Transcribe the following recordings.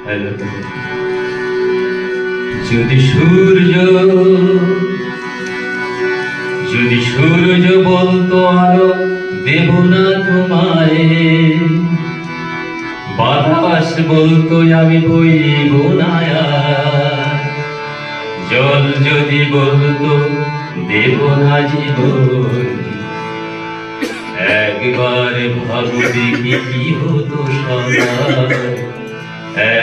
Hello. যদি সূর্য বলতো আলো দেব না তোমায়, বাতাস বলতো আমি বইব না আর, জল যদি বলতো দেব না জীবন, একবার ভাবো দেখি কি হতো সবার,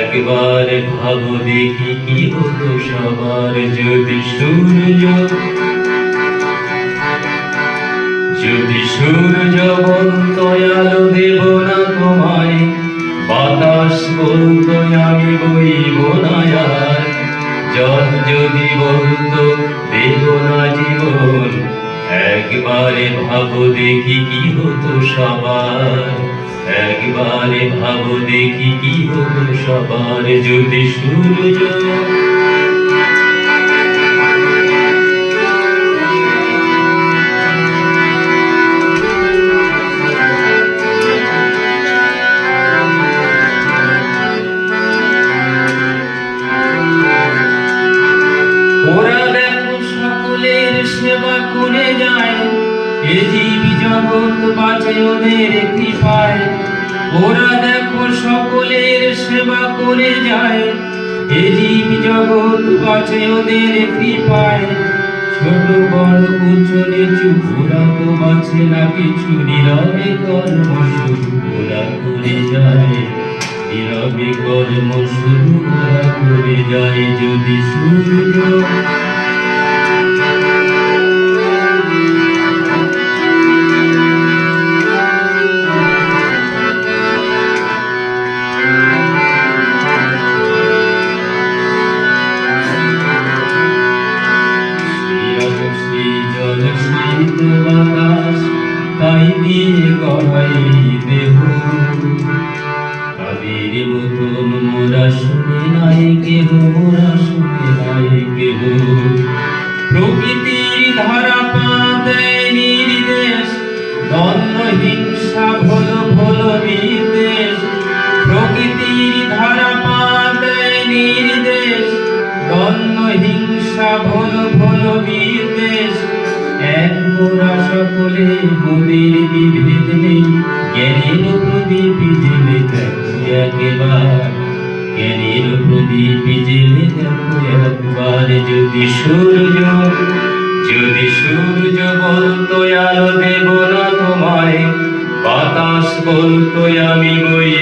একবার ভাবো দেখি কি হতো সবার। যদি সূর্য বলতো আলো দেব না তোমায়, বাতাস বলতো আমি বইব না আর, জল যদি বলতো দেব না জীবন, একবারে ভাবো দেখি কি হতো সবার, একবারে ভাবো দেখি কি হতো সবার। যদি সূর্য ওরা দেখো সকলের সেবা করে যায়, এ জীব জগৎ বাঁচে ওদের কৃপায়। ওরা দেখো সকলের সেবা করে যায়, এ জীব জগৎ বাঁচে ওদের কৃপায়। ছোট বড় উঁচু নিচু ওরা তো বাঁচে না কিছু, নীরবে কর্ম শুরু ওরা করে যায়, নীরবে কর্ম শুরু ওরা করে যায়। যদি সূর্য বাতাস তাই দিয়ে গড়াই দেহ, তাদের মতন মোরা শুনে নাই কেহ, মোরা শুনে নাই কেহ। প্রকৃতির ধারা পাতে নির্দেশ, দ্বন্দ্ব হিংসা ভোল ভোল বিদ্বেষ। প্রকৃতির ধারা পাতে নির্দেশ, দ্বন্দ্ব হিংসা ভোল ভোল বিদ্বেষ। এক মোরা সকলে মোদের বিভেদ নেই, জ্ঞানের প্রদীপ জেলে দেখো একবার, জ্ঞানের প্রদীপ জেলে দেখো একবার। যদি সূর্য বলতো আলো দেব না তোমায়, বাতাস বলতো আমি বই